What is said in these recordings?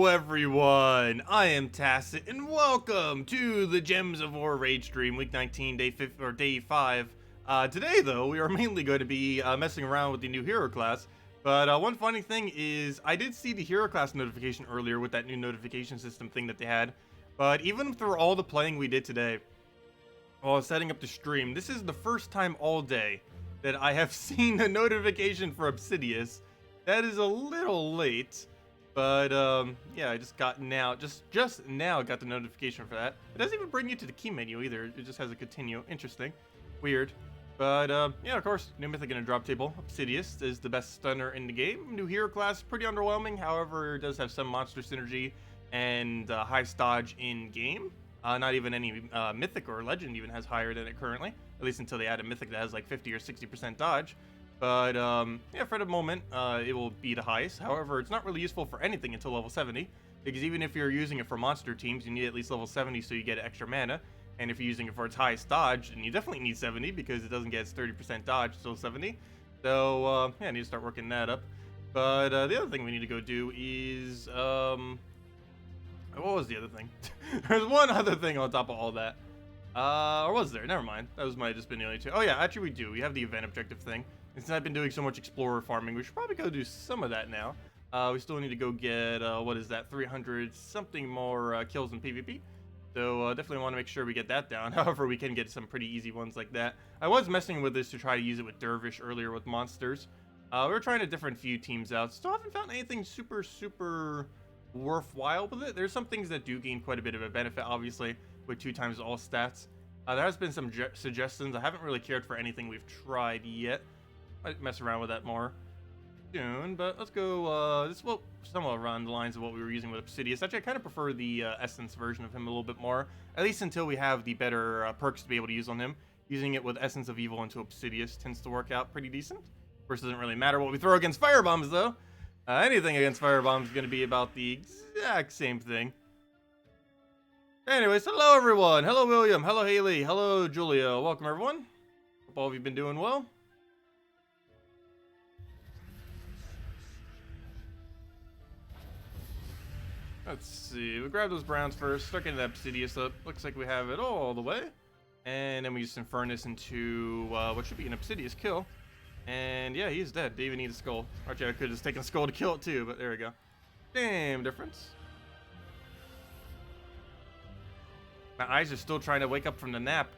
everyone, I am Tacet, and welcome to the Gems of War raid stream, week 19, day 5. Today, though, we are mainly going to be messing around with the new hero class. But one funny thing is, I did see the hero class notification earlier with that new notification system thing that they had. But even through all the playing we did today, while setting up the stream, this is the first time all day that I have seen a notification for Obsidius. That is a little late. But, yeah, I just now got the notification for that. It doesn't even bring you to the key menu either. It just has a continue. Interesting. Weird. But, yeah, of course, new Mythic in a drop table. Obsidius is the best stunner in the game. New hero class, pretty underwhelming. However, it does have some monster synergy and high dodge in game. Not even any Mythic or Legend even has higher than it currently. At least until they add a Mythic that has like 50 or 60% dodge. But, yeah, for the moment, it will be the highest. However, it's not really useful for anything until level 70. Because even if you're using it for monster teams, you need at least level 70 so you get extra mana. And if you're using it for its highest dodge, then you definitely need 70 because it doesn't get its 30% dodge until 70. So, yeah, I need to start working that up. But, the other thing we need to go do is, what was the other thing? There's one other thing on top of all that. Or was there? Never mind. That might have just been the only two. Oh, yeah, actually we do. We have the event objective thing. And since I've been doing so much explorer farming, we should probably go do some of that now. We still need to go get, what is that, 300 something more kills in PvP. So definitely want to make sure we get that down. However, we can get some pretty easy ones like that. I was messing with this to try to use it with Dervish earlier with monsters. We were trying a different few teams out. Still haven't found anything super worthwhile with it. There's some things that do gain quite a bit of a benefit, obviously, with 2 times all stats. There has been some suggestions. I haven't really cared for anything we've tried yet. Might mess around with that more soon, but let's go, this will somewhat around the lines of what we were using with Obsidius. Actually, I kind of prefer the Essence version of him a little bit more, at least until we have the better perks to be able to use on him. Using it with Essence of Evil into Obsidius tends to work out pretty decent. Of course, it doesn't really matter what we throw against firebombs, though. Anything against firebombs is going to be about the exact same thing. Anyways, hello everyone! Hello William, hello Haley, hello Julia. Welcome everyone. Hope all of you have been doing well. Let's see, we'll grab those browns first, start getting that Obsidius up. Looks like we have it all the way. And then we just Infernus into what should be an Obsidius kill. And yeah, he's dead. Didn't even need a skull. Actually, I could have just taken a skull to kill it too, but there we go. Damn difference. My eyes are still trying to wake up from the nap.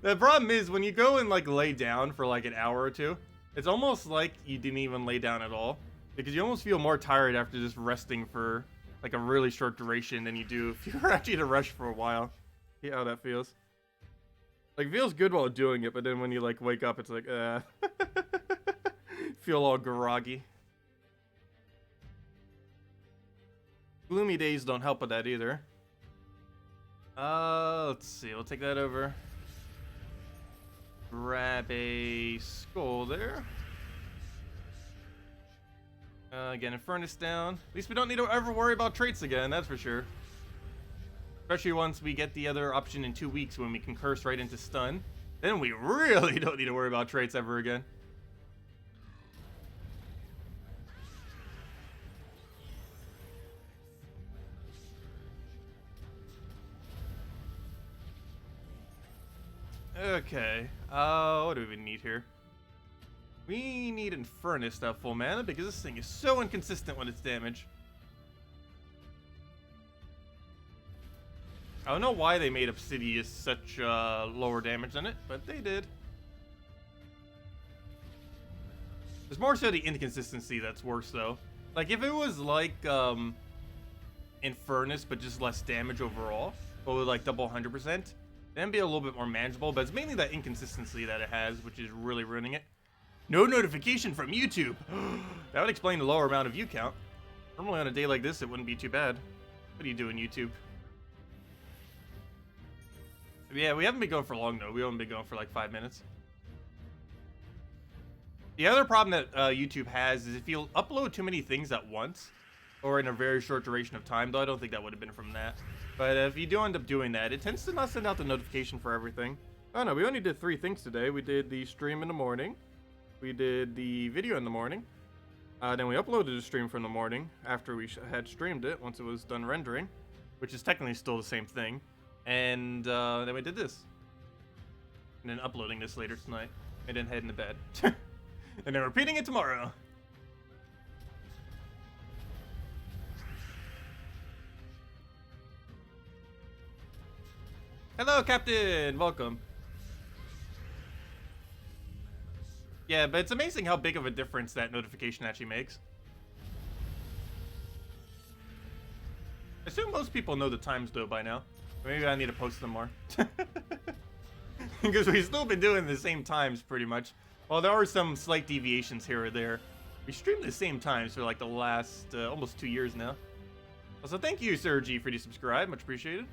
The problem is, when you go and like lay down for like an hour or two, it's almost like you didn't even lay down at all. Because you almost feel more tired after just resting for like a really short duration than you do if you were actually to rush for a while. See how that feels? Like, it feels good while doing it, but then when you like wake up, it's like, feel all groggy. Gloomy days don't help with that either. Let's see, we'll take that over. Grab a skull there. Again, Infernus down. At least we don't need to ever worry about traits again, that's for sure. Especially once we get the other option in 2 weeks when we can curse right into stun. Then we really don't need to worry about traits ever again. Okay, what do we need here? We need Infernus to have full mana because this thing is so inconsistent with its damage. I don't know why they made Obsidius such lower damage than it, but they did. There's more so the inconsistency that's worse though. Like if it was like Infernus but just less damage overall, but with like double 100%, then it'd be a little bit more manageable, but it's mainly that inconsistency that it has, which is really ruining it. No notification from YouTube. That would explain the lower amount of view count. Normally on a day like this, it wouldn't be too bad. What are you doing, YouTube? Yeah, we haven't been going for long, though. We haven't been going for like 5 minutes. The other problem that YouTube has is if you upload too many things at once, or in a very short duration of time, though I don't think that would have been from that. But if you do end up doing that, it tends to not send out the notification for everything. Oh no, we only did 3 things today. We did the stream in the morning. We did the video in the morning. Then we uploaded the stream from the morning after we had streamed it once it was done rendering, which is technically still the same thing. And then we did this. And then uploading this later tonight. And then heading to bed. And then repeating it tomorrow. Hello, Captain! Welcome. Yeah, but it's amazing how big of a difference that notification actually makes. I assume most people know the times, though, by now. Maybe I need to post them more. Because we've still been doing the same times, pretty much. Well, there are some slight deviations here or there. We stream the same times for, like, the last almost 2 years now. Also, thank you, Sir G, for the subscribe. Much appreciated.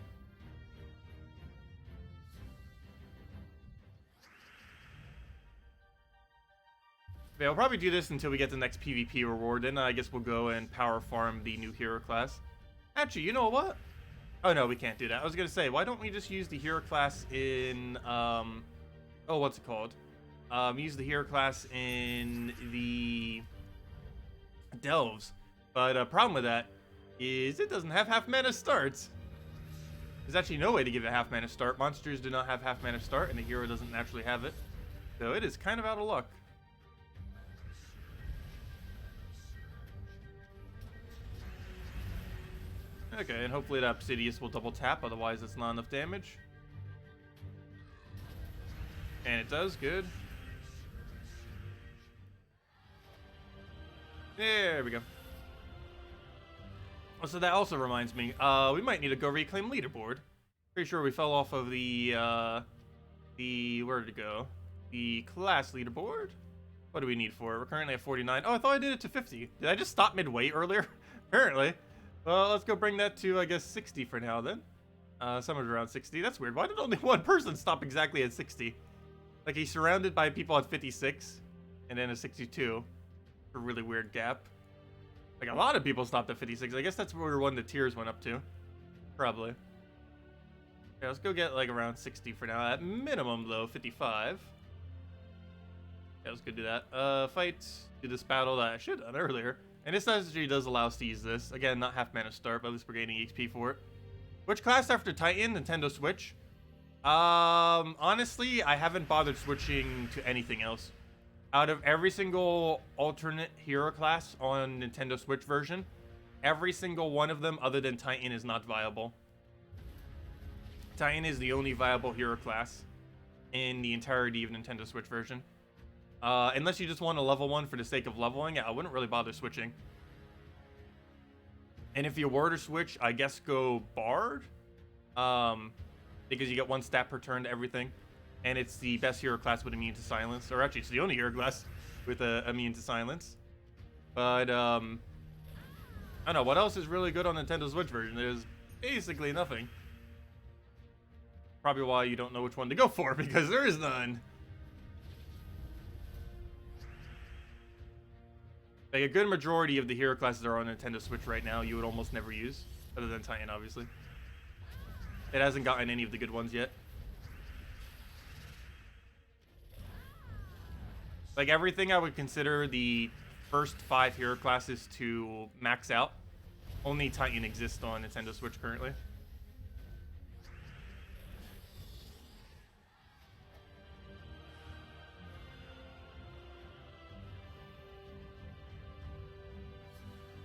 Yeah, I'll probably do this until we get the next PvP reward, then I guess we'll go and power farm the new hero class. Actually, you know what? Oh no, we can't do that. I was gonna say, why don't we just use the hero class in, oh, what's it called? Use the hero class in the Delves. But problem with that is it doesn't have half mana starts. There's actually no way to give it half mana start. Monsters do not have half mana start, and the hero doesn't naturally have it. So it is kind of out of luck. Okay, and hopefully that Obsidius will double tap, otherwise it's not enough damage. And it does, good. There we go. Oh, so that also reminds me, we might need to go reclaim leaderboard. Pretty sure we fell off of the where did it go? The class leaderboard? What do we need for it? We're currently at 49. Oh, I thought I did it to 50. Did I just stop midway earlier? Apparently. Well, let's go bring that to, I guess, 60 for now, then. Somewhere around 60. That's weird. Why did only one person stop exactly at 60? Like, he's surrounded by people at 56, and then a 62. A really weird gap. Like, a lot of people stopped at 56. I guess that's where one of the tiers went up to. Probably. Yeah, let's go get, like, around 60 for now. At minimum, though, 55. Yeah, let's go do that. Fight. Do this battle that I should have done earlier. And this actually does allow us to use this. Again, not half mana start, but at least we're gaining XP for it. Which class after Titan? Nintendo Switch? Honestly, I haven't bothered switching to anything else. Out of every single alternate hero class on Nintendo Switch version, every single one of them other than Titan is not viable. Titan is the only viable hero class in the entirety of Nintendo Switch version. Unless you just want to level one for the sake of leveling, I wouldn't really bother switching. And if you were to switch, I guess go Bard. Because you get one stat per turn to everything. And it's the best hero class with immune to silence. Or actually, it's the only hero class with immune to silence. But, I don't know, what else is really good on Nintendo Switch version? There's basically nothing. Probably why you don't know which one to go for, because there is none. Like, a good majority of the hero classes that are on Nintendo Switch right now, you would almost never use. Other than Titan, obviously. It hasn't gotten any of the good ones yet. Like, everything I would consider the first 5 hero classes to max out, only Titan exists on Nintendo Switch currently.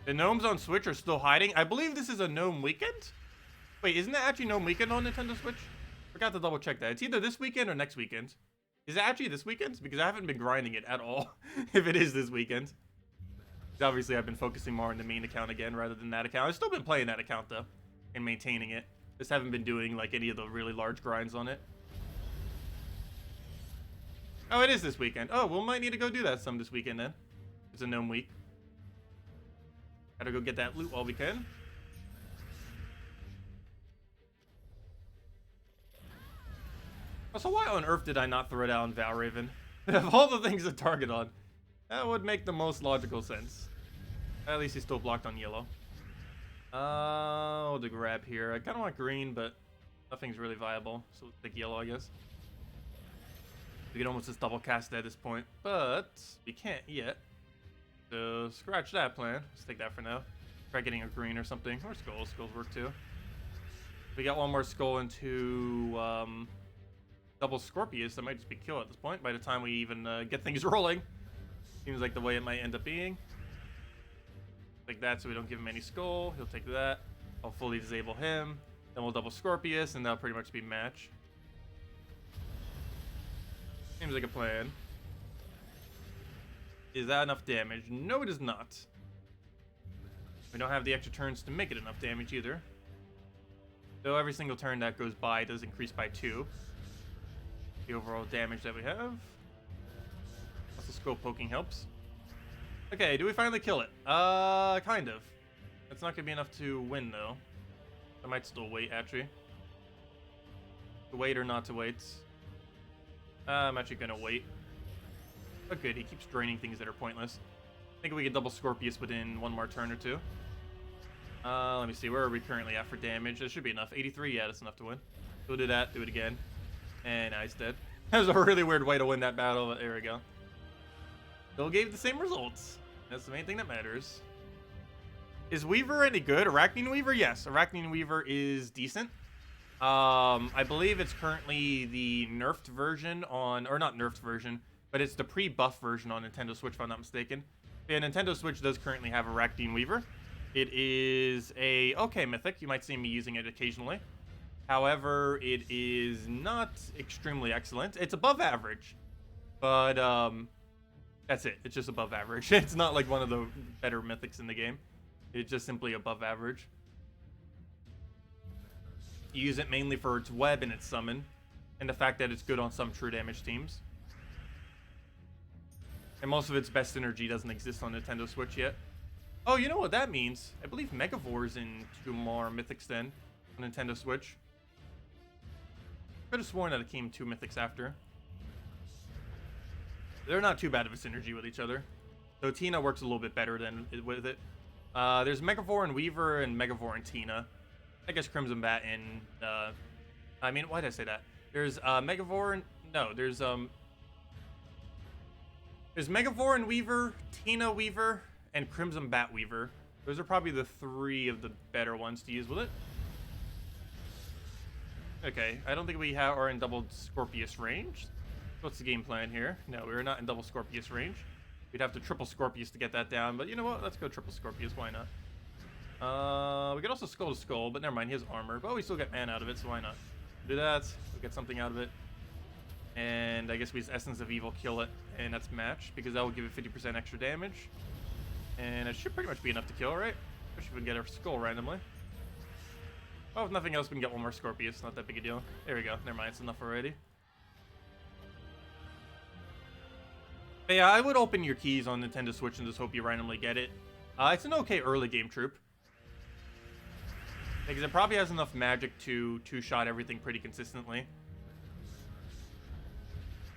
The gnomes on Switch are still hiding. I believe this is a gnome weekend? Wait, isn't that actually gnome weekend on Nintendo Switch? Forgot to double check that. It's either this weekend or next weekend. Is it actually this weekend? Because I haven't been grinding it at all, if it is this weekend. Obviously, I've been focusing more on the main account again rather than that account. I've still been playing that account, though, and maintaining it. Just haven't been doing, like, any of the really large grinds on it. Oh, it is this weekend. Oh, we might need to go do that some this weekend, then. It's a gnome week. Gotta go get that loot while we can. Also, why on earth did I not throw down Valraven? Of all the things to target on, that would make the most logical sense. At least he's still blocked on yellow. Oh, the grab here. I kind of want green, but nothing's really viable. So let's pick yellow, I guess. We can almost just double cast it at this point, but we can't yet. So scratch that plan. Let's take that for now. Try getting a green or something. Or skulls. Skulls work too. We got one more skull into double Scorpius. That might just be kill at this point by the time we even get things rolling. Seems like the way it might end up being. Like that so we don't give him any skull. He'll take that. I'll fully disable him. Then we'll double Scorpius and that'll pretty much be match. Seems like a plan. Is that enough damage? No, it is not. We don't have the extra turns to make it enough damage either. So every single turn that goes by does increase by 2. The overall damage that we have. Also, scope poking helps. Okay, do we finally kill it? Kind of. It's not gonna be enough to win though. I might still wait actually. To wait or not to wait. I'm actually gonna wait. But good, he keeps draining things that are pointless. I think we can double Scorpius within one more turn or two. Let me see, where are we currently at for damage? That should be enough. 83, yeah, that's enough to win. We'll do that, do it again. And now he's dead. That was a really weird way to win that battle, but there we go. Still gave the same results. That's the main thing that matters. Is Weaver any good? Arachne Weaver? Yes, Arachne Weaver is decent. I believe it's currently the nerfed version on, or not nerfed version, but it's the pre-buff version on Nintendo Switch, if I'm not mistaken. Yeah, Nintendo Switch does currently have Arachne Weaver. It is a okay mythic. You might see me using it occasionally. However, it is not extremely excellent. It's above average, but that's it. It's just above average. It's not like one of the better mythics in the game. It's just simply above average. You use it mainly for its web and its summon, and the fact that it's good on some true damage teams. And most of its best synergy doesn't exist on Nintendo Switch yet. Oh, you know what that means? I believe Megavore's in 2 more mythics then on Nintendo Switch. Could have sworn that it came 2 mythics after. They're not too bad of a synergy with each other. So Tina works a little bit better than with it. There's Megavore and Weaver and Megavore and Tina. I guess Crimson Bat and I mean, why did I say that? There's Megavore and there's Megavore and Weaver, Tina Weaver, and Crimson Bat Weaver. Those are probably the 3 of the better ones to use with it. Okay, I don't think we are in double Scorpius range. What's the game plan here? No, we're not in double Scorpius range. We'd have to triple Scorpius to get that down, but you know what? Let's go triple Scorpius, why not? We could also Skull to Skull, but never mind, he has armor. But we still get mana out of it, so why not? Do that, we'll get something out of it. And I guess we use Essence of Evil, kill it, and that's match, because that will give it 50% extra damage. And it should pretty much be enough to kill, right? Especially if we can get our skull randomly. Oh, if nothing else, we can get one more Scorpius, not that big a deal. There we go, never mind, it's enough already. But yeah, I would open your keys on Nintendo Switch and just hope you randomly get it. It's an okay early game troop. Because it probably has enough magic to two-shot everything pretty consistently.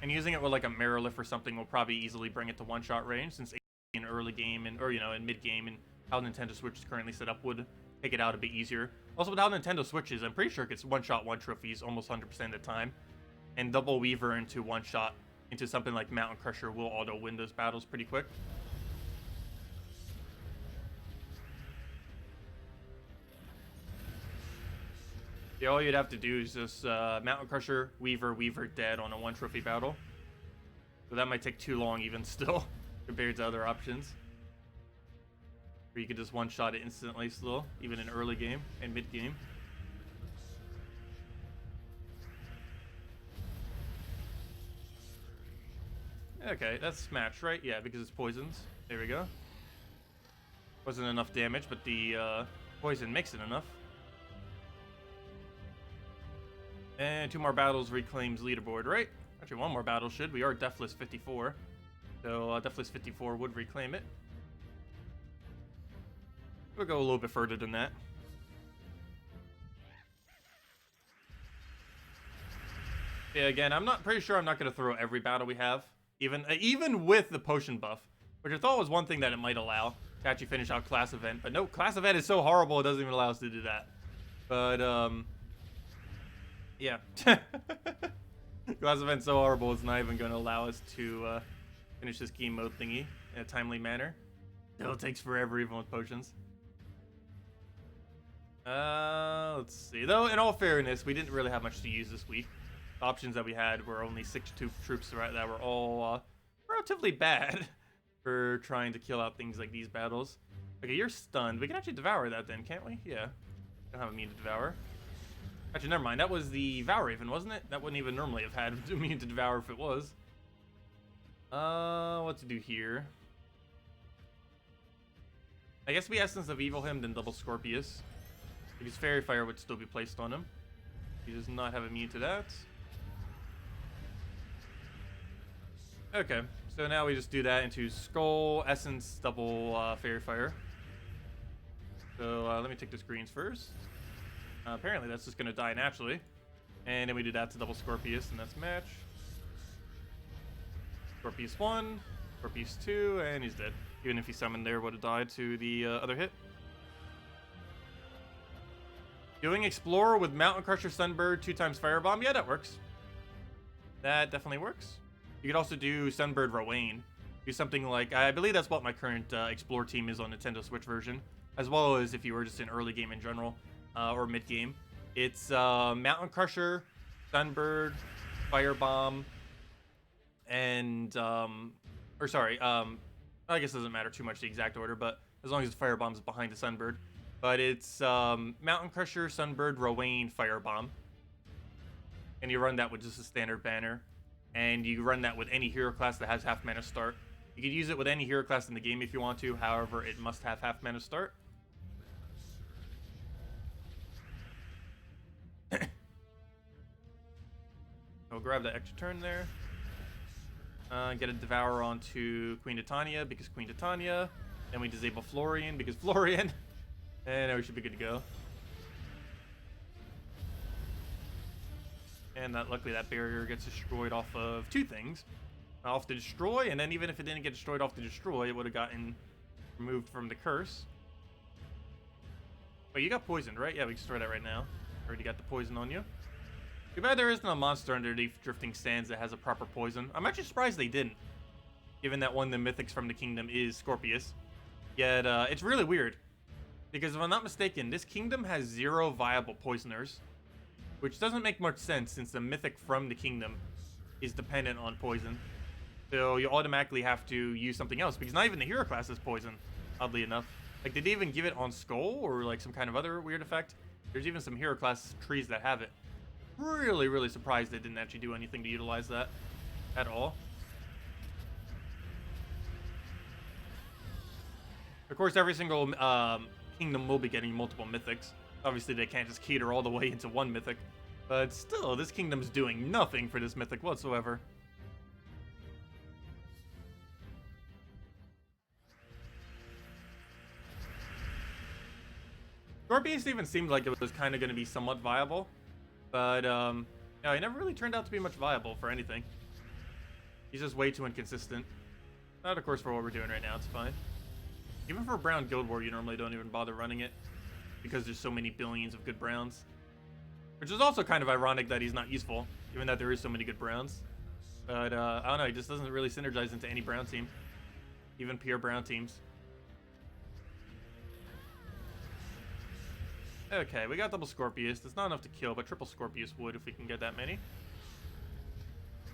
And using it with like a Mirrorlift or something will probably easily bring it to one-shot range, since in early game or in mid game and how Nintendo Switch is currently set up would take it out a bit easier. Also, with how Nintendo Switch is, I'm pretty sure it gets one-shot one trophies almost 100% of the time, and double Weaver into one-shot into something like Mountain Crusher will auto win those battles pretty quick. Yeah, all you'd have to do is just Mountain Crusher, Weaver, Weaver dead on a 1 trophy battle. So that might take too long even still, compared to other options. Or you could just one-shot it instantly still, even in early game and mid game. Okay, that's smash, right? Yeah, because it's poisons. There we go. Wasn't enough damage, but the poison makes it enough. And 2 more battles reclaims leaderboard, right? Actually, 1 more battle should. We are Deathless 54. So Deathless 54 would reclaim it. We'll go a little bit further than that. Yeah, again, I'm not pretty sure I'm not going to throw every battle we have. Even with the potion buff. Which I thought was one thing that it might allow to actually finish out class event. But no, class event is so horrible it doesn't even allow us to do that. But, yeah. Class event's so horrible it's not even going to allow us to finish this game mode thingy in a timely manner. Still takes forever even with potions. Let's see. Though, in all fairness, we didn't really have much to use this week. The options that we had were only 6 troops that were all relatively bad for trying to kill out things like these battles. Okay, you're stunned. We can actually devour that then, can't we? Yeah. Don't have immune to devour. Actually, never mind. That was the Valraven, wasn't it? That wouldn't even normally have had immune to devour if it was. What to do here? I guess we Essence of Evil him, then double Scorpius. Because Fairy Fire would still be placed on him. He does not have immune to that. Okay, so now we just do that into Skull, Essence, double Fairy Fire. So let me take this greens first. Apparently that's just going to die naturally. And then we do that to double Scorpius, and that's match. Scorpius 1, Scorpius 2, and he's dead. Even if he summoned there, would have died to the other hit. Doing Explorer with Mountain Crusher, Sunbird, 2x Firebomb. Yeah, that works. That definitely works. You could also do Sunbird Rowan. Do something like, I believe that's what my current Explorer team is on Nintendo Switch version. As well as if you were just in early game in general, or mid game. It's Mountain Crusher, Sunbird, Firebomb, and, I guess it doesn't matter too much the exact order, but as long as the Firebomb's is behind the Sunbird. But it's Mountain Crusher, Sunbird, Rowan, Firebomb. And you run that with just a standard banner. And you run that with any hero class that has half mana start. You could use it with any hero class in the game if you want to, however, it must have half mana start. I'll grab that extra turn there. Get a Devour onto Queen Titania because Queen Titania. Then we disable Florian because Florian. And now we should be good to go. And luckily that barrier gets destroyed off of 2 things. Off the Destroy, and then even if it didn't get destroyed off the Destroy, it would have gotten removed from the curse. Wait, you got poisoned, right? Yeah, we can destroy that right now. Already got the poison on you. Too bad there isn't a monster underneath Drifting Sands that has a proper poison. I'm actually surprised they didn't, given that one of the mythics from the kingdom is Scorpius. Yet, it's really weird. Because if I'm not mistaken, this kingdom has 0 viable poisoners. Which doesn't make much sense since the mythic from the kingdom is dependent on poison. So you automatically have to use something else, because not even the hero class has poison, oddly enough. Like, did they even give it on Skull or like some kind of other weird effect? There's even some hero class trees that have it. Really, really surprised they didn't actually do anything to utilize that at all. Of course, every single kingdom will be getting multiple mythics. Obviously, they can't just cater all the way into one mythic. But still, this kingdom's doing nothing for this mythic whatsoever. Scorpius even seemed like it was kind of going to be somewhat viable. But, yeah, he never really turned out to be much viable for anything. He's just way too inconsistent. Not, of course, for what we're doing right now, it's fine. Even for a brown guild war, you normally don't even bother running it. Because there's so many billions of good browns. Which is also kind of ironic that he's not useful, given that there is so many good browns. But, I don't know, he just doesn't really synergize into any brown team. Even pure brown teams. Okay, we got double Scorpius. That's not enough to kill, but triple Scorpius would if we can get that many.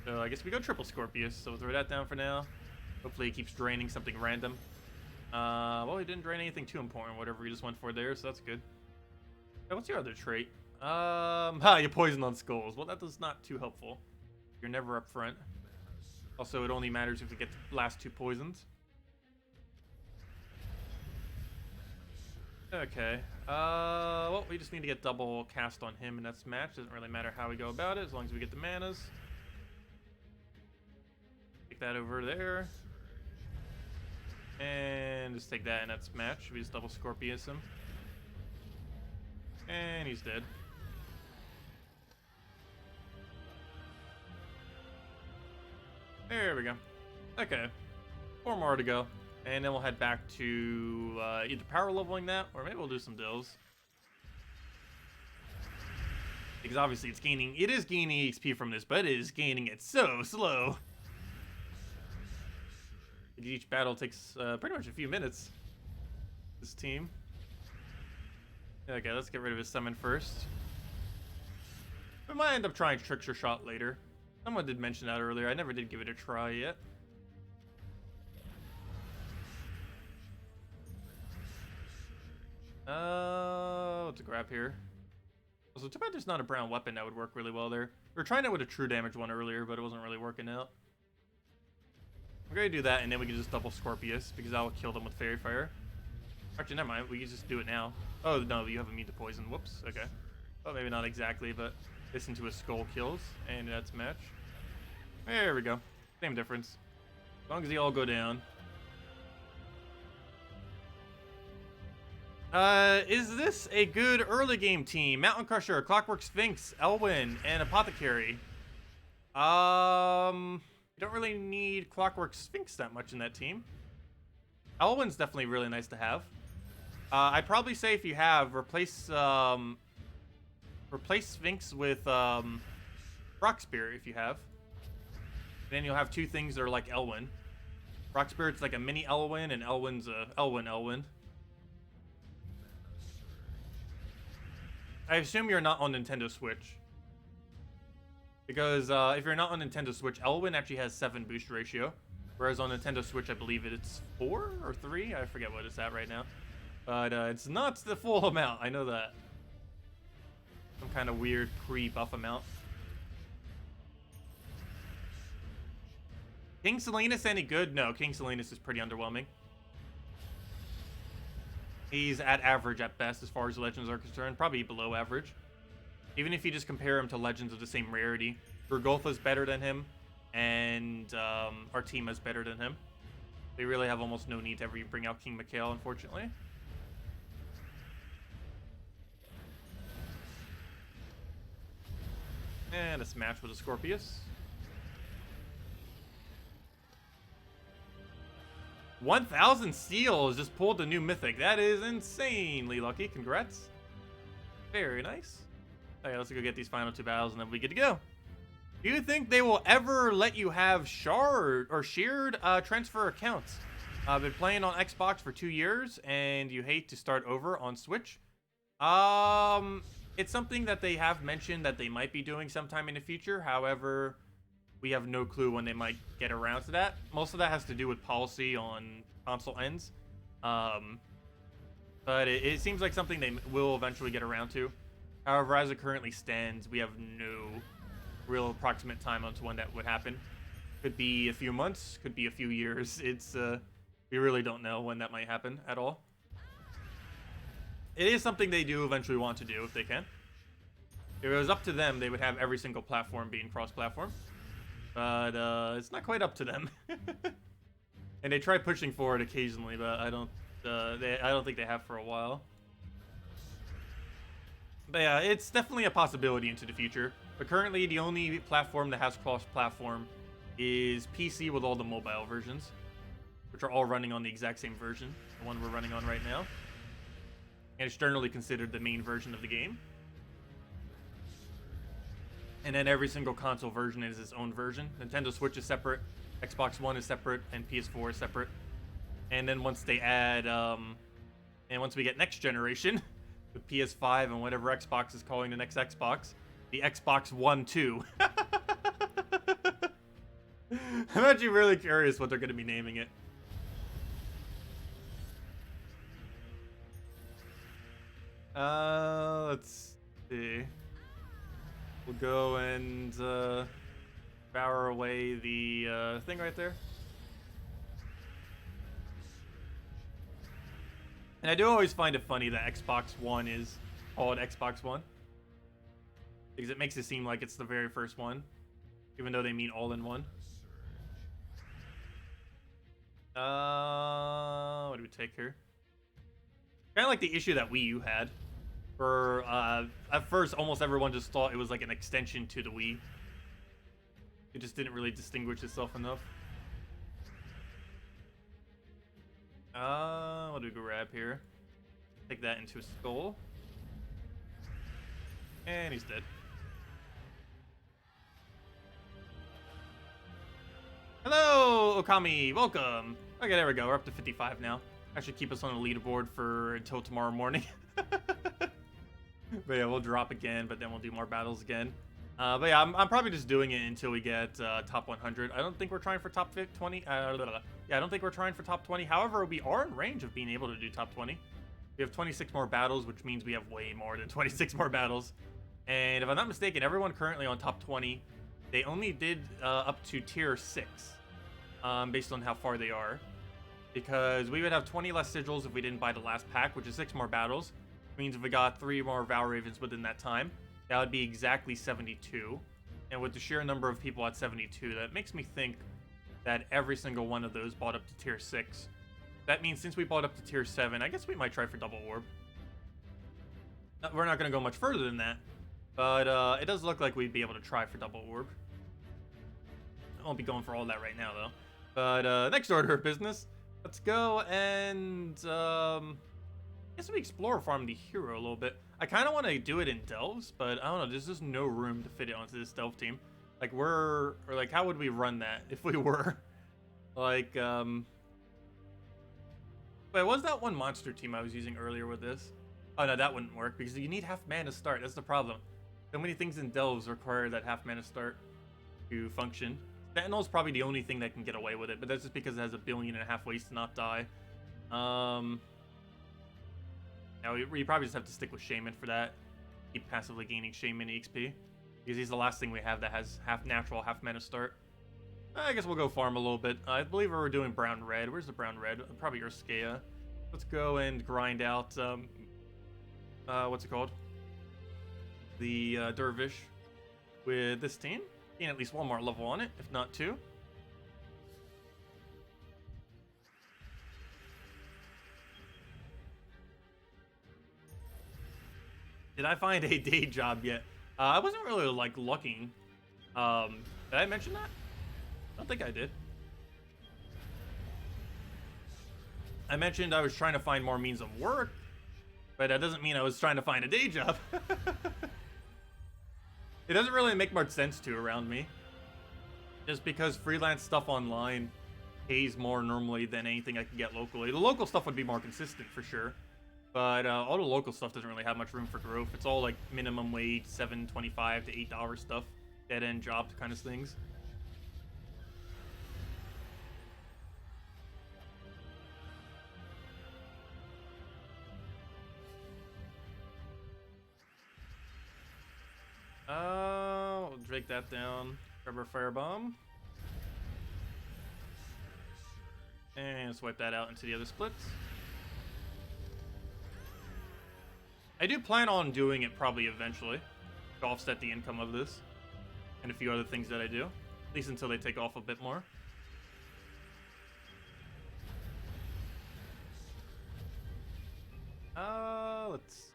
So I guess we go triple Scorpius, so we'll throw that down for now. Hopefully he keeps draining something random. Well, he didn't drain anything too important, whatever he just went for there, so that's good. Hey, what's your other trait? You poisoned on skulls. Well, that is not too helpful. You're never up front. Also, it only matters if we get the last 2 poisons. Okay. Well, we just need to get double cast on him, and that's match. Doesn't really matter how we go about it, as long as we get the manas. Take that over there. And just take that, and that's match. We just double Scorpius him. And he's dead. There we go. Okay. 4 more to go. And then we'll head back to either power leveling that, or maybe we'll do some dills. Because obviously it is gaining XP from this, but it is gaining it so slow. each battle takes pretty much a few minutes. This team. Okay, let's get rid of his summon first. We might end up trying Trickster Shot later. Someone did mention that earlier. I never did give it a try yet. What's a grab here? Also, too bad there's not a brown weapon that would work really well there. We were trying it with a true damage one earlier, but it wasn't really working out. We're gonna do that, and then we can just double Scorpius, because that will kill them with Fairy Fire. Actually, never mind. We can just do it now. Oh, no, you have immune to poison. Whoops. Okay. Well, maybe not exactly, but this into a skull kills, and that's match. There we go. Same difference. As long as they all go down. Is this a good early game team? Mountain Crusher, Clockwork Sphinx, Elwyn, and Apothecary. You don't really need Clockwork Sphinx that much in that team. Elwyn's definitely really nice to have. I'd probably say if you have, replace Sphinx with Rock Spirit if you have. Then you'll have two things that are like Elwyn. Rock Spirit's like a mini Elwyn, and Elwyn's a Elwyn. I assume you're not on Nintendo Switch. Because if you're not on Nintendo Switch, Elwyn actually has 7 boost ratio. Whereas on Nintendo Switch, I believe it's 4 or 3. I forget what it's at right now. But it's not the full amount. I know that. Some kind of weird pre-buff amount. King Salinas any good? No, King Salinas is pretty underwhelming. He's at average at best as far as Legends are concerned. Probably below average. Even if you just compare him to Legends of the same rarity. Urgotha's better than him. And Artima's better than him. They really have almost no need to ever bring out King Mikhail, unfortunately. And a smash with a Scorpius. 1,000 seals just pulled the new Mythic. That is insanely lucky. Congrats. Very nice. Okay, let's go get these final 2 battles and then we get to go. Do you think they will ever let you have shared transfer accounts? I've been playing on Xbox for 2 years and you hate to start over on Switch. It's something that they have mentioned that they might be doing sometime in the future. However, we have no clue when they might get around to that. Most of that has to do with policy on console ends. But it seems like something they will eventually get around to. However, as it currently stands, we have no real approximate time on when that would happen. Could be a few months, could be a few years. It's we really don't know when that might happen at all. It is something they do eventually want to do if they can. If it was up to them, they would have every single platform being cross-platform. But it's not quite up to them. And they try pushing for it occasionally, but I don't think they have for a while. But yeah, it's definitely a possibility into the future. But currently, the only platform that has cross-platform is PC with all the mobile versions, which are all running on the exact same version, the one we're running on right now. And it's generally considered the main version of the game. And then every single console version is its own version. Nintendo Switch is separate, Xbox One is separate, and PS4 is separate. And then once they add, and once we get next generation, with PS5 and whatever Xbox is calling the next Xbox, the Xbox One 2. I'm actually really curious what they're going to be naming it. Let's see. We'll go and power away the thing right there. And I do always find it funny that Xbox One is called Xbox One, because it makes it seem like it's the very first one, even though they mean all in one. What do we take here? Kind of like the issue that Wii U had. For at first, almost everyone just thought it was like an extension to the Wii. It just didn't really distinguish itself enough. What do we grab here? Take that into a skull. And he's dead. Hello, Okami. Welcome. Okay, there we go. We're up to 55 now. That should keep us on the leaderboard for until tomorrow morning. But yeah, we'll drop again, but then we'll do more battles again. But yeah, I'm probably just doing it until we get top 100. I don't think we're trying for top 20. Yeah, I don't think we're trying for top 20. However, we are in range of being able to do top 20. We have 26 more battles, which means we have way more than 26 more battles. And if I'm not mistaken, everyone currently on top 20, they only did up to tier 6, based on how far they are. Because we would have 20 less sigils if we didn't buy the last pack, which is 6 more battles. Which means if we got 3 more Val Ravens within that time, that would be exactly 72. And with the sheer number of people at 72, that makes me think that every single one of those bought up to tier 6. That means since we bought up to tier 7, I guess we might try for double orb. We're not going to go much further than that. But it does look like we'd be able to try for double orb. I won't be going for all that right now, though. But next order of business. Let's go and, I guess we explore farm the hero a little bit. I kind of want to do it in delves, but I don't know, there's just no room to fit it onto this delve team. Like, how would we run that if we were? Like, wait, what was that one monster team I was using earlier with this? Oh, no, that wouldn't work, because you need half mana start, that's the problem. So many things in delves require that half mana start to function. Sentinel's probably the only thing that can get away with it, but that's just because it has 1.5 billion ways to not die. Now we probably just have to stick with Shaman for that. Keep passively gaining Shaman XP. Because he's the last thing we have that has half natural, half mana start. I guess we'll go farm a little bit. I believe we're doing brown-red. Where's the brown-red? Probably Urskea. Let's go and grind out, what's it called? The Dervish with this team. Gain at least 1 more level on it, if not 2. Did I find a day job yet? I wasn't really, like, looking. Did I mention that? I don't think I did. I mentioned I was trying to find more means of work, but that doesn't mean I was trying to find a day job. It doesn't really make much sense to around me. Just because freelance stuff online pays more normally than anything I can get locally. The local stuff would be more consistent for sure. But all the local stuff doesn't really have much room for growth. It's all like minimum wage, $7.25 to $8 stuff. Dead-end jobs kind of things. We'll drake that down. Grab our firebomb. And swipe that out into the other splits. I do plan on doing it probably eventually to offset the income of this. And a few other things that I do. At least until they take off a bit more. Let's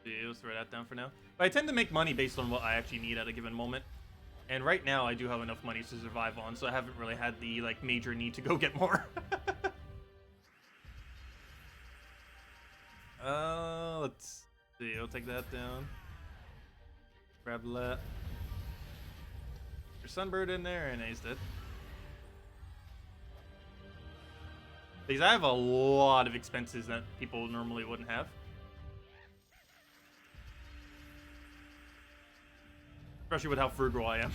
see. Let's throw that down for now. But I tend to make money based on what I actually need at a given moment. And right now, I do have enough money to survive on, so I haven't really had the, like, major need to go get more. Let's see. I'll take that down. Grab that. There's Sunbird in there, and he's dead. Because I have a lot of expenses that people normally wouldn't have. Especially with how frugal I am.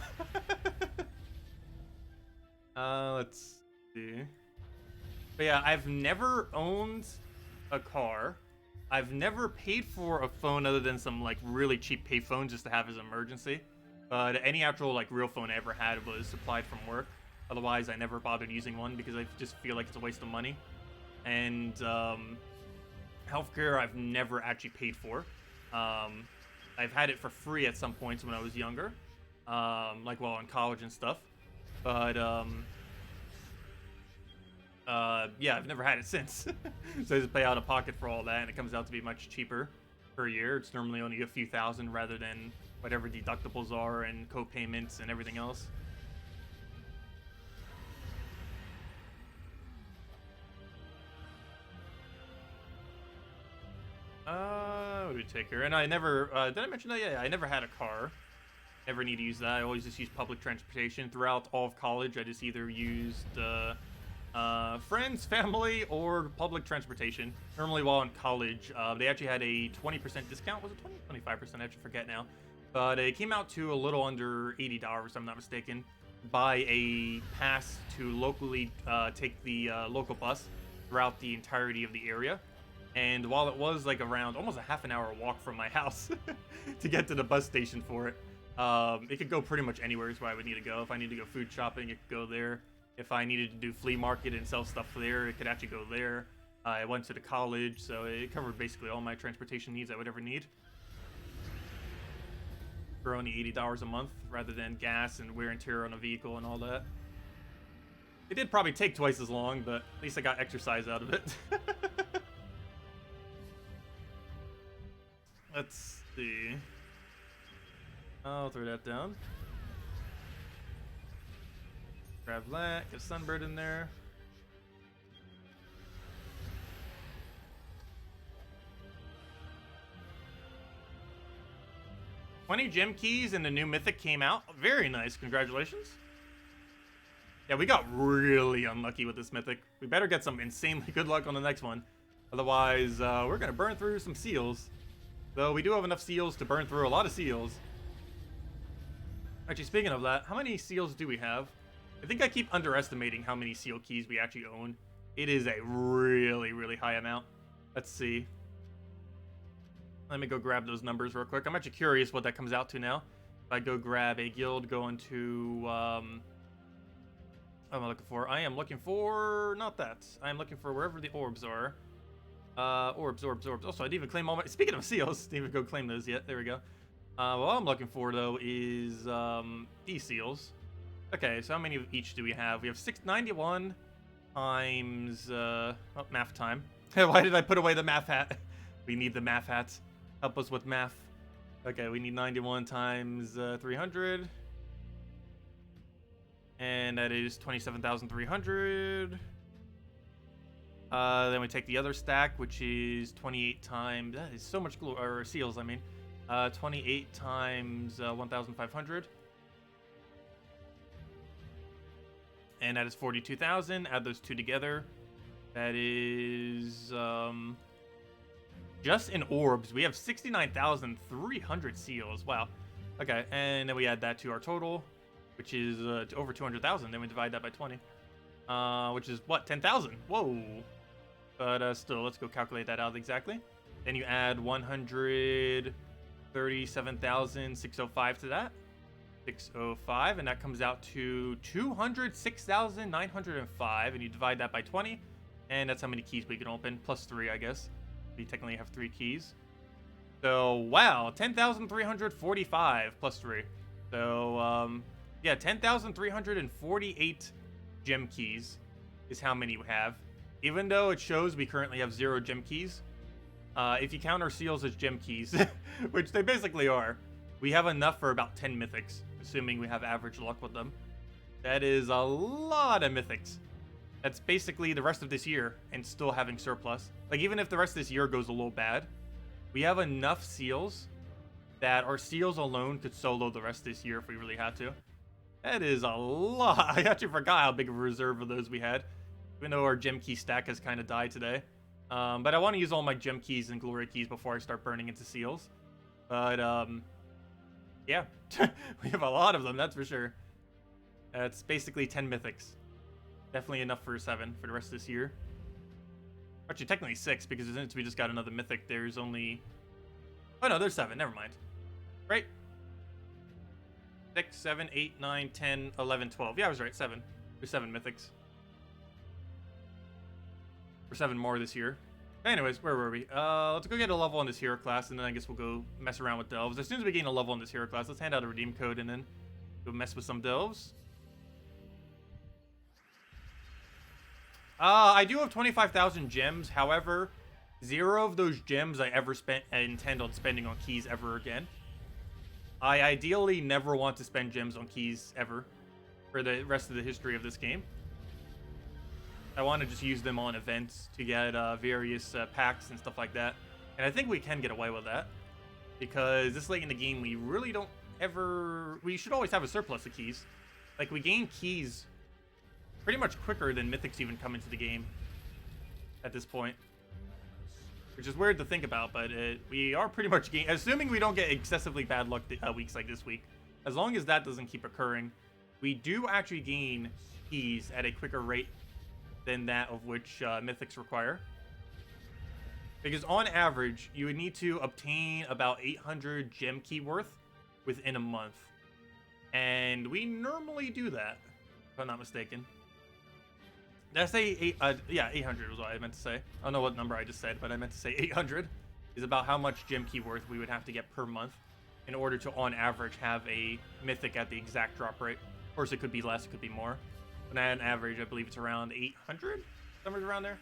Let's see. But yeah, I've never owned a car. I've never paid for a phone other than some like really cheap pay phone just to have as an emergency. But any actual like real phone I ever had was supplied from work. Otherwise, I never bothered using one because I just feel like it's a waste of money. And healthcare I've never actually paid for. I've had it for free at some points when I was younger, like while in college and stuff. But yeah, I've never had it since. So I just pay out of pocket for all that, and it comes out to be much cheaper per year. It's normally only a few thousand rather than whatever deductibles are and co-payments and everything else. What do we take here? And I never, did I mention that? Yeah, I never had a car. Never need to use that. I always just use public transportation. Throughout all of college, I just either used friends, family, or public transportation. Normally while in college, they actually had a 20% discount. Was it 20? 25%, I actually forget now. But it came out to a little under $80, if I'm not mistaken. Buy a pass to locally take the local bus throughout the entirety of the area. And while it was like around almost a half an hour walk from my house to get to the bus station for it, it could go pretty much anywhere is where I would need to go. If I need to go food shopping, it could go there. If I needed to do flea market and sell stuff there, it could actually go there. I went to the college, so it covered basically all my transportation needs I would ever need. For only $80 a month, rather than gas and wear and tear on a vehicle and all that. It did probably take twice as long, but at least I got exercise out of it. Let's see. I'll throw that down. Grab that, get a sunbird in there. $20 gem keys and the new Mythic came out. Very nice, congratulations. Yeah, we got really unlucky with this Mythic. We better get some insanely good luck on the next one. Otherwise, we're gonna burn through some seals. Though we do have enough seals to burn through a lot of seals. Actually, speaking of that, how many seals do we have? I think I keep underestimating how many seal keys we actually own. It is a really, really high amount. Let's see. Let me go grab those numbers real quick. I'm actually curious what that comes out to now. If I go grab a guild, go into... what am I looking for? I am looking for... Not that. I am looking for wherever the orbs are. Orbs. Also, I didn't even claim all my... Speaking of seals, didn't even go claim those yet. There we go. What I'm looking for, though, is these seals. Okay, so how many of each do we have? We have 691 times... oh, math time. Why did I put away the math hat? We need the math hats. Help us with math. Okay, we need 91 times 300. And that is 27,300. Then we take the other stack, which is 28 times... That is so much glue, or seals, I mean. 28 times 1,500. And that is 42,000. Add those two together. That is... just in orbs, we have 69,300 seals. Wow. Okay, and then we add that to our total, which is over 200,000. Then we divide that by 20. Which is, what, 10,000? Whoa. But still, let's go calculate that out exactly. Then you add 137,605 to that. 605, and that comes out to 206,905, and you divide that by 20, and that's how many keys we can open, plus 3, I guess. We technically have 3 keys. So, wow, 10,345 plus 3. So, yeah, 10,348 gem keys is how many we have. Even though it shows we currently have 0 gem keys, if you count our seals as gem keys, which they basically are, we have enough for about 10 mythics, assuming we have average luck with them. That is a lot of mythics. That's basically the rest of this year and still having surplus. Like, even if the rest of this year goes a little bad, we have enough seals that our seals alone could solo the rest of this year if we really had to. That is a lot. I actually forgot how big of a reserve of those we had, even though our gem key stack has kind of died today. But I want to use all my gem keys and glory keys before I start burning into seals. But, yeah, we have a lot of them, that's for sure. That's basically 10 mythics. Definitely enough for 7 for the rest of this year. Actually, technically 6, because since we just got another mythic, there's only... Oh no, there's 7, never mind. Right? 6, 7, 8, 9, 10, 11, 12. Yeah, I was right, 7. There's 7 mythics. Or 7 more this year. Anyways, where were we? Let's go get a level on this hero class, and then I guess we'll go mess around with delves. As soon as we gain a level on this hero class, let's hand out a redeem code, and then go mess with some delves. I do have 25,000 gems. However, 0 of those gems I intend on spending on keys ever again. I ideally never want to spend gems on keys ever for the rest of the history of this game. I want to just use them on events to get various packs and stuff like that. And I think we can get away with that, because this late in the game, we really don't ever... We should always have a surplus of keys. Like, we gain keys pretty much quicker than Mythics even come into the game at this point. Which is weird to think about, but we are pretty much assuming we don't get excessively bad luck weeks like this week. As long as that doesn't keep occurring, we do actually gain keys at a quicker rate than that of which Mythics require. Because on average, you would need to obtain about 800 gem key worth within a month. And we normally do that, if I'm not mistaken. Did I say 800 was what I meant to say. I don't know what number I just said, but I meant to say 800 is about how much gem key worth we would have to get per month in order to, on average, have a Mythic at the exact drop rate. Of course, it could be less, it could be more. But on average, I believe it's around 800? Somewhere around there?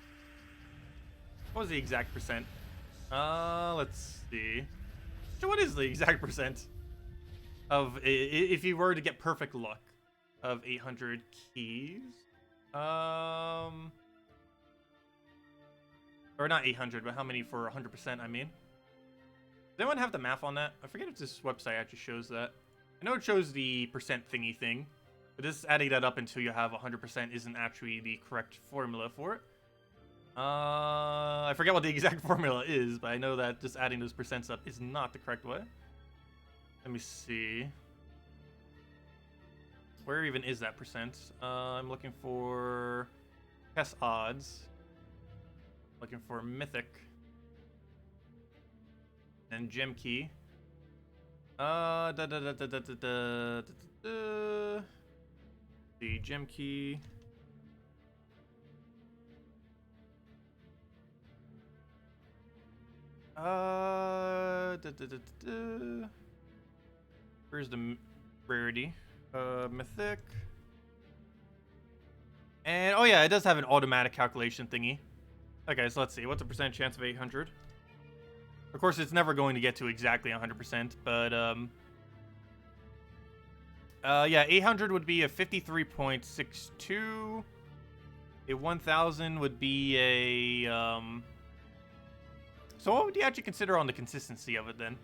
What was the exact percent? Let's see. So what is the exact percent of, if you were to get perfect luck, of 800 keys? Or not 800, but how many for 100%, I mean? Does anyone have the math on that? I forget if this website actually shows that. I know it shows the percent thingy thing, but just adding that up until you have 100% isn't actually the correct formula for it. I forget what the exact formula is, but I know that just adding those percents up is not the correct way. Let me see. Where even is that percent? I'm looking for test odds. Looking for Mythic. And gem key. The gem key. Where's the rarity? Mythic. And, oh yeah, it does have an automatic calculation thingy. Okay, so let's see. What's the percent chance of 800? Of course, it's never going to get to exactly 100%, but, yeah, 800 would be a 53.62. A 1,000 would be a, So what would you actually consider on the consistency of it, then?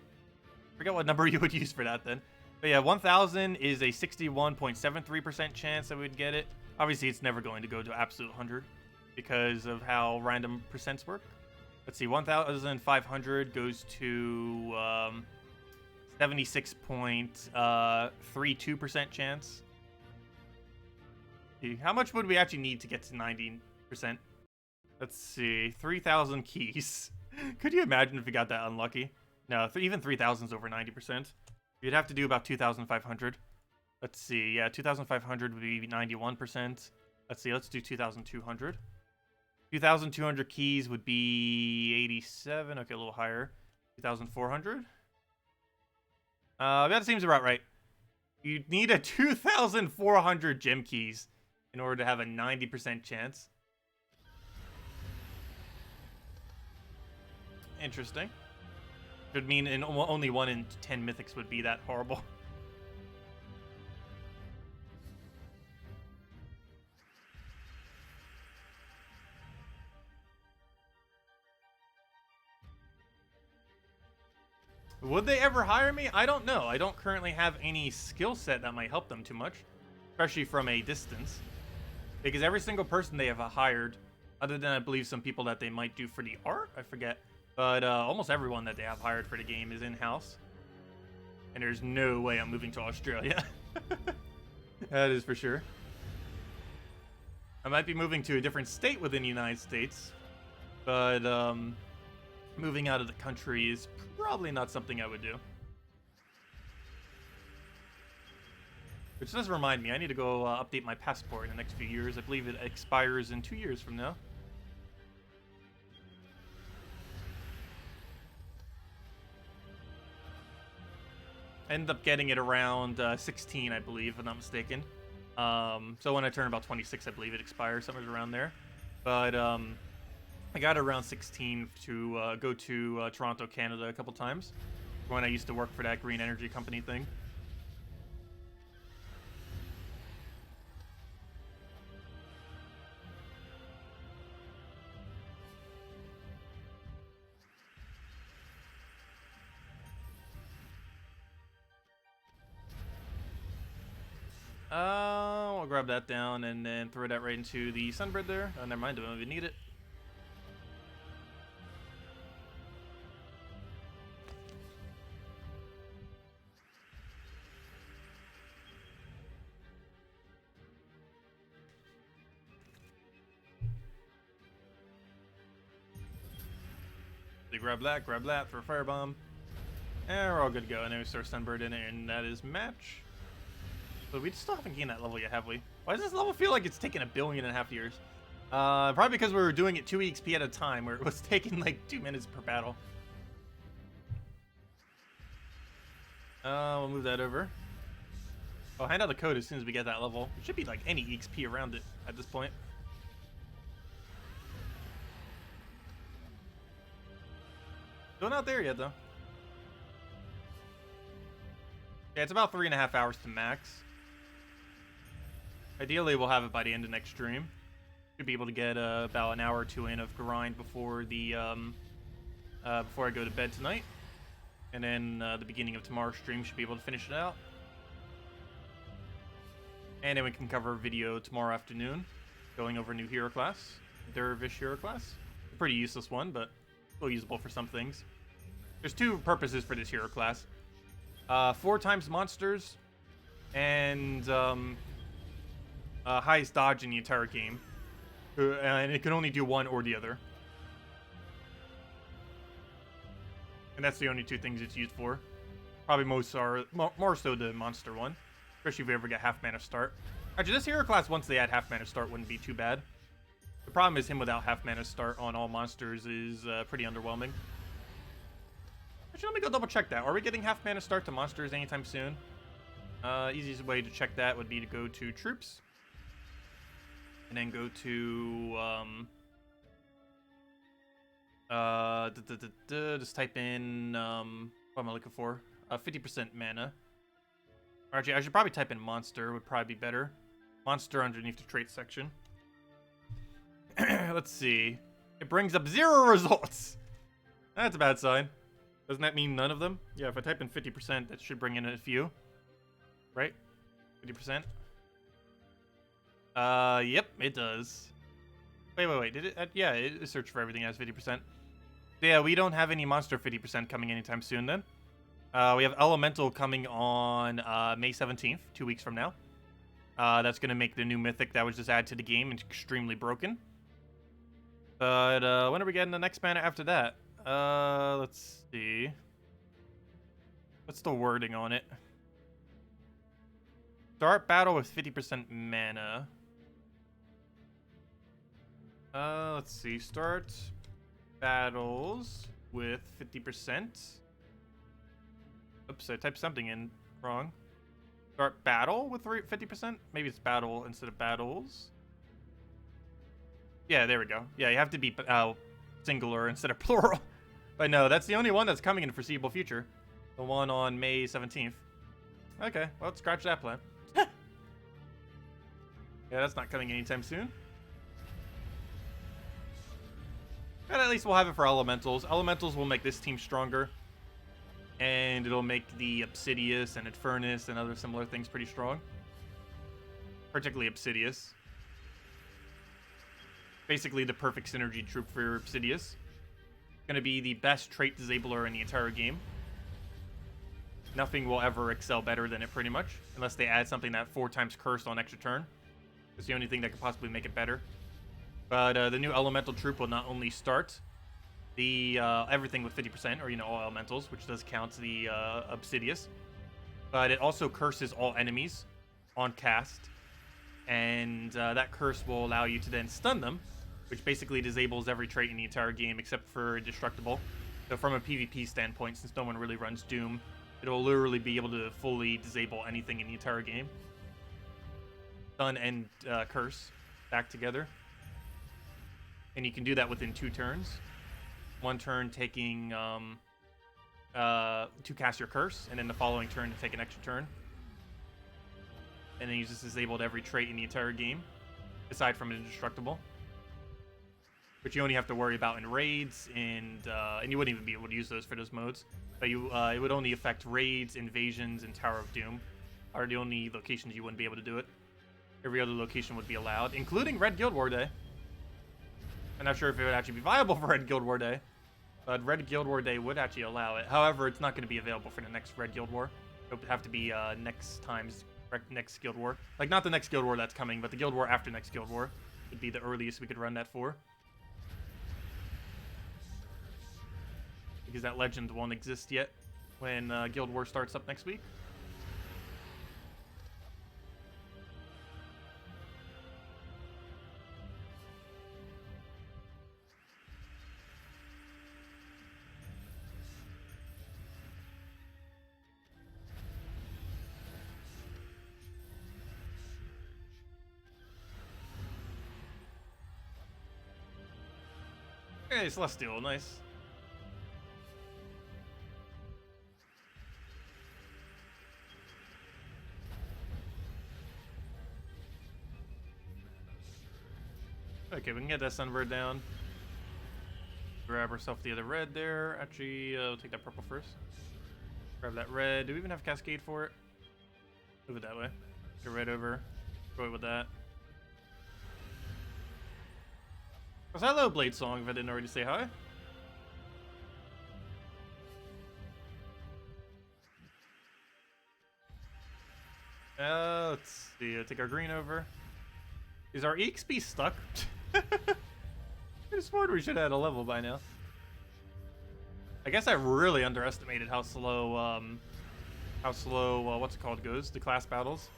Forget what number you would use for that, then. But yeah, 1,000 is a 61.73% chance that we'd get it. Obviously, it's never going to go to absolute 100 because of how random percents work. Let's see, 1,500 goes to 76.32% chance. How much would we actually need to get to 90%? Let's see, 3,000 keys. Could you imagine if we got that unlucky? No, even 3,000 is over 90%. You'd have to do about 2,500. Let's see. Yeah, 2,500 would be 91%. Let's see. Let's do 2,200. 2,200 keys would be 87. Okay, a little higher. 2,400. That seems about right. You'd need a 2,400 gem keys in order to have a 90% chance. Interesting. Would mean only 1 in 10 mythics would be that horrible. Would they ever hire me? I don't know. I don't currently have any skill set that might help them too much, especially from a distance. Because every single person they have hired, other than I believe some people that they might do for the art, I forget. But almost everyone that they have hired for the game is in-house. And there's no way I'm moving to Australia. That is for sure. I might be moving to a different state within the United States. But moving out of the country is probably not something I would do. Which does remind me, I need to go update my passport in the next few years. I believe it expires in 2 years from now. I ended up getting it around 16, I believe, if I'm not mistaken. So when I turn about 26, I believe it expires, somewhere around there. But I got it around 16 to go to Toronto, Canada a couple times when I used to work for that green energy company thing. I'll grab that down and then throw that right into the Sunbird there. Oh, never mind, I don't even need it. So grab that for a firebomb. And we're all good to go. And then we start Sunbird in it, and that is match. But we still haven't gained that level yet, have we? Why does this level feel like it's taken 1.5 billion years? Probably because we were doing it 2 XP at a time, where it was taking like 2 minutes per battle. We'll move that over. I'll hand out the code as soon as we get that level. It should be like any XP around it at this point. Still not there yet, though. Yeah, it's about 3.5 hours to max. Ideally, we'll have it by the end of next stream. Should be able to get about an hour or 2 in of grind before the before I go to bed tonight, and then the beginning of tomorrow's stream should be able to finish it out. And then we can cover a video tomorrow afternoon, going over a new hero class, Dervish hero class. A pretty useless one, but still usable for some things. There's 2 purposes for this hero class: 4 times monsters, and highest dodge in the entire game. And it can only do one or the other. And that's the only 2 things it's used for. Probably more so the monster one. Especially if we ever get half mana start. Actually, this hero class, once they add half mana start, wouldn't be too bad. The problem is him without half mana start on all monsters is pretty underwhelming. Actually, let me go double check that. Are we getting half mana start to monsters anytime soon? Easiest way to check that would be to go to troops. And then go to, just type in, what am I looking for? 50% mana. Actually, I should probably type in monster, would probably be better. Monster underneath the trait section. Let's see. It brings up 0 results. That's a bad sign. Doesn't that mean none of them? Yeah, if I type in 50%, that should bring in a few. Right? 50%. Yep, it does. Wait. Did it? Yeah, it searched for everything as 50%. Yeah, we don't have any monster 50% coming anytime soon then. We have Elemental coming on May 17th, 2 weeks from now. That's going to make the new Mythic that was just added to the game extremely broken. But when are we getting the next mana after that? Let's see. What's the wording on it? Start battle with 50% mana. Let's see. Start battles with 50%. Oops, I typed something in wrong. Start battle with 50%? Maybe it's battle instead of battles. Yeah, there we go. Yeah, you have to be singular instead of plural. But no, that's the only one that's coming in the foreseeable future. The one on May 17th. Okay, well, let's scratch that plan. Yeah, that's not coming anytime soon. But at least we'll have it for Elementals. Elementals will make this team stronger. And it'll make the Obsidius and Infernus and other similar things pretty strong. Particularly Obsidius. Basically the perfect synergy troop for Obsidius. Gonna be the best trait disabler in the entire game. Nothing will ever excel better than it pretty much. Unless they add something that 4 times cursed on extra turn. It's the only thing that could possibly make it better. But the new elemental troop will not only start the everything with 50%, or all elementals, which does count the Obsidius, but it also curses all enemies on cast, and that curse will allow you to then stun them, which basically disables every trait in the entire game except for Indestructible. So from a PvP standpoint, since no one really runs Doom, it'll literally be able to fully disable anything in the entire game. Stun and curse back together. And you can do that within 2 turns. 1 turn taking to cast your curse, and then the following turn to take an extra turn. And then you just disabled every trait in the entire game, aside from Indestructible. Which you only have to worry about in raids, and you wouldn't even be able to use those for those modes. But it would only affect raids, invasions, and Tower of Doom are the only locations you wouldn't be able to do it. every other location would be allowed, including Red Guild War Day. I'm not sure if it would actually be viable for Red Guild War Day, but Red Guild War Day would actually allow it. However, it's not going to be available for the next Red Guild War. It would have to be next Guild War. Like, not the next Guild War that's coming, but the Guild War after next Guild War would be the earliest we could run that for. Because that legend won't exist yet when Guild War starts up next week. Okay, Celestial, nice. Okay, we can get that Sunbird down. Grab ourselves the other red there. Actually, we'll take that purple first. Grab that red. Do we even have Cascade for it? Move it that way. Get red over. Go it with that. Hello, Blade Song, if I didn't already say hi. Let's see. Take our green over. Is our EXP stuck? I just thought we should have had a level by now. I guess I really underestimated how slow, what's it called, goes, the class battles.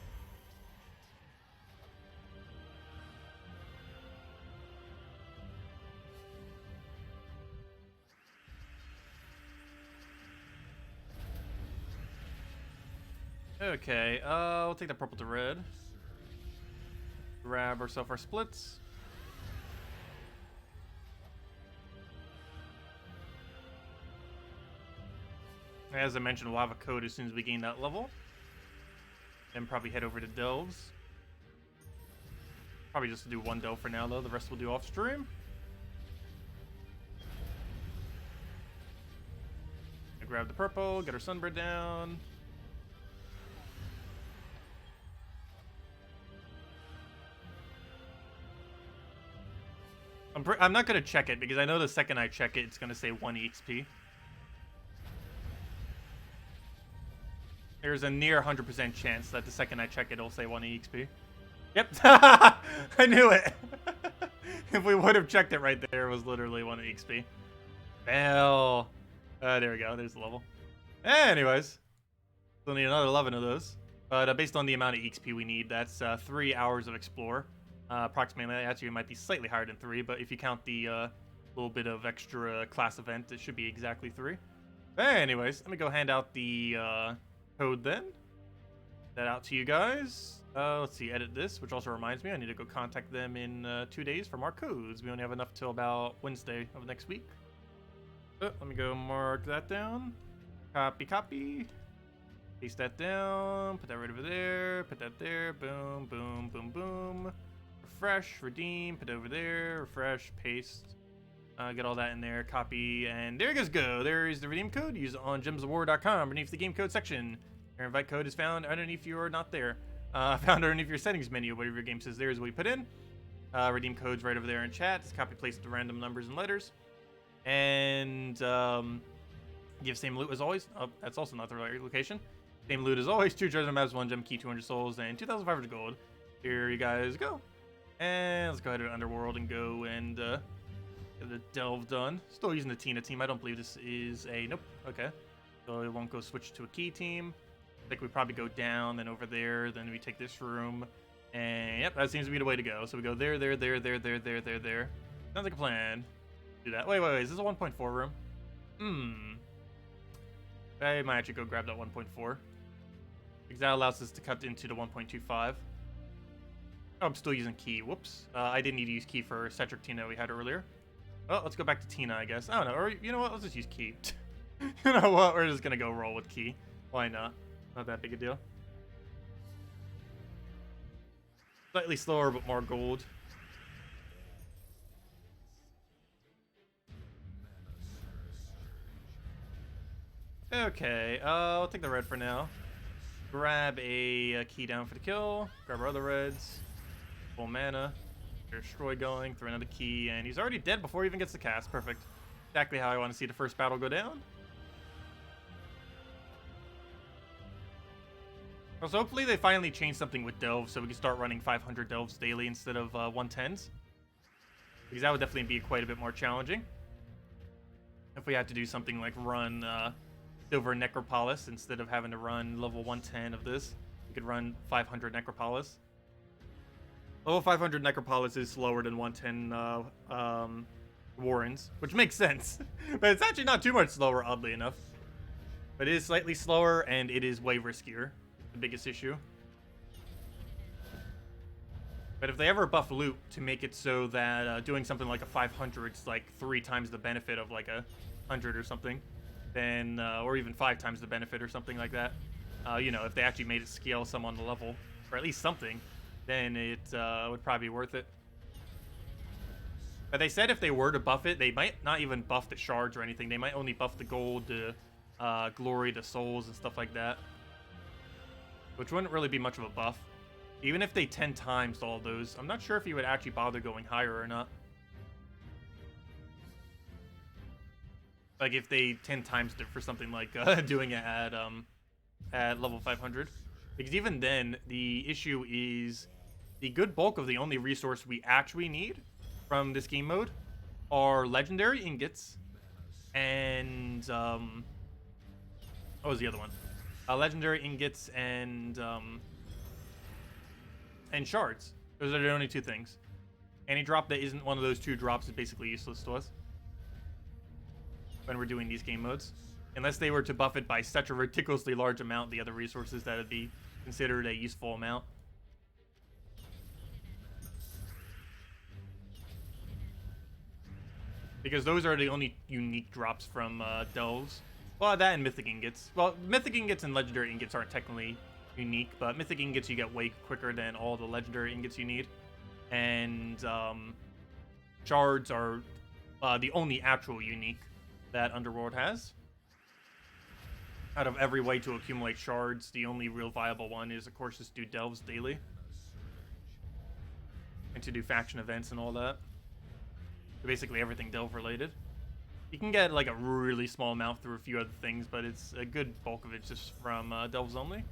Okay, we'll take that purple to red. Grab ourselves our splits. As I mentioned, we'll have a code as soon as we gain that level. Then probably head over to Delves. Probably just do one delve for now, though. The rest we'll do off stream. Grab the purple, get our Sunbird down. I'm not going to check it, because I know the second I check it, it's going to say 1 EXP. There's a near 100% chance that the second I check it, it'll say 1 EXP. Yep. I knew it. If we would have checked it right there, it was literally 1 EXP. Fail. There we go. There's the level. Anyways. Still need another 11 of those. But based on the amount of EXP we need, that's 3 hours of Explore. Approximately, actually it might be slightly higher than 3, but if you count the little bit of extra class event, it should be exactly 3. Anyways, let me go hand out the code then. That out to you guys. Let's see, edit this, which also reminds me I need to go contact them in 2 days for more codes. We only have enough till about Wednesday of next week. So, let me go mark that down. Copy. Paste that down. Put that right over there. Put that there. Boom, boom, boom, boom. Refresh, redeem, put it over there, refresh, paste, get all that in there, copy, and there you guys go. There is the redeem code. Use it on gemsofwar.com beneath the game code section. Your invite code is found underneath your, not there, found underneath your settings menu. Whatever your game says there is what you put in. Redeem code's right over there in chat. It's copy, paste the random numbers and letters. And give same loot as always. Oh, that's also not the right location. Same loot as always. 2 treasure maps, 1 gem key, 200 souls, and 2,500 gold. Here you guys go. And let's go ahead to Underworld and go and get the delve done. Still using the Tina team. I don't believe this is a... Nope. Okay. So it won't go switch to a key team. I think we probably go down, then over there, then we take this room. And yep, that seems to be the way to go. So we go there. Sounds like a plan. Do that. Wait. Is this a 1.4 room? I might actually go grab that 1.4. Because that allows us to cut into the 1.25. Oh, I'm still using key. Whoops. I didn't need to use key for Cedric Tina we had earlier. Well, let's go back to Tina, I guess. I don't know. Or, you know what? Let's just use key. You know what? We're just going to go roll with key. Why not? Not that big a deal. Slightly slower, but more gold. Okay. I'll take the red for now. Grab a key down for the kill. Grab our other reds. Full mana. Destroy going, throw another key, and he's already dead before he even gets the cast. Perfect. Exactly how I want to see the first battle go down. Also, hopefully they finally change something with delves so we can start running 500 delves daily instead of 110s. Because that would definitely be quite a bit more challenging. If we had to do something like run Silver Necropolis instead of having to run level 110 of this, we could run 500 Necropolis. Level 500 Necropolis is slower than 110 Warrens, which makes sense. But it's actually not too much slower, oddly enough. But it is slightly slower, and it is way riskier. The biggest issue. But if they ever buff loot to make it so that doing something like a 500 is like 3 times the benefit of like a 100 or something, then or even 5 times the benefit or something like that, you know, if they actually made it scale some on the level, or at least something, then it would probably be worth it. But they said if they were to buff it, they might not even buff the shards or anything. They might only buff the gold, the glory, the souls, and stuff like that. Which wouldn't really be much of a buff. Even if they 10 times all those, I'm not sure if you would actually bother going higher or not. Like if they 10 times it for something like doing it at level 500. Because even then, the issue is the good bulk of the only resource we actually need from this game mode are legendary ingots and what was the other one? Legendary ingots and shards. Those are the only 2 things. Any drop that isn't one of those 2 drops is basically useless to us when we're doing these game modes. Unless they were to buff it by such a ridiculously large amount, the other resources, that would be considered a useful amount. Because those are the only unique drops from delves. Well, that and mythic ingots. Well, mythic ingots and legendary ingots aren't technically unique, but mythic ingots you get way quicker than all the legendary ingots you need. And shards are the only actual unique that Underworld has. Out of every way to accumulate shards, the only real viable one is, of course, just do delves daily. And to do faction events and all that. Basically everything delve related. You can get like a really small amount through a few other things, but it's a good bulk of it just from delves only.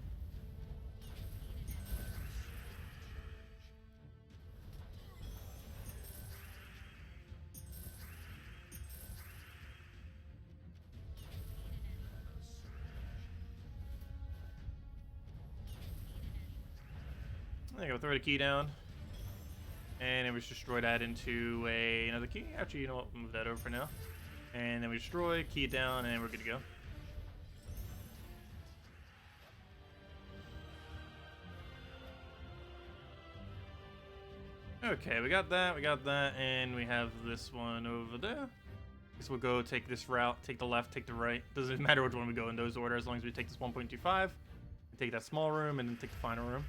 There you go, throw the key down. And then we just destroy that into another key. Actually, you know what? We'll move that over for now. And then we destroy, key it down, and we're good to go. Okay, we got that, and we have this one over there. Guess we'll go take this route, take the left, take the right. Doesn't matter which one we go in those order, as long as we take this 1.25, take that small room, and then take the final room.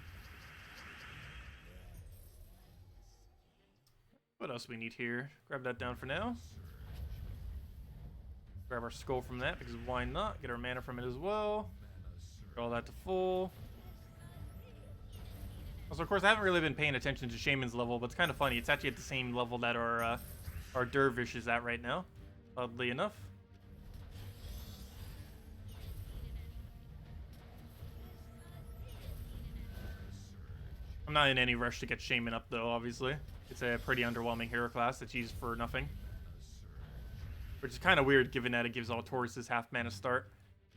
What else we need here? Grab that down for now. Grab our skull from that, because why not? Get our mana from it as well. Get all that to full. Also, of course, I haven't really been paying attention to Shaman's level, but it's kind of funny. It's actually at the same level that our Dervish is at right now, oddly enough. I'm not in any rush to get Shaman up, though, obviously. It's a pretty underwhelming hero class that's used for nothing. Which is kind of weird, given that it gives all Tauruses half mana start.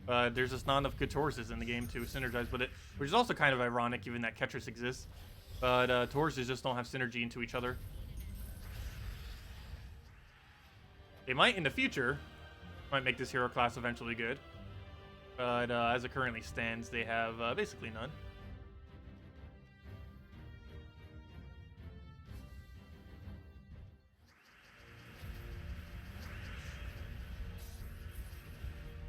But there's just not enough good Tauruses in the game to synergize with it. Which is also kind of ironic, given that Ketris exists. But Tauruses just don't have synergy into each other. They might in the future. Might make this hero class eventually good. But as it currently stands, they have basically none.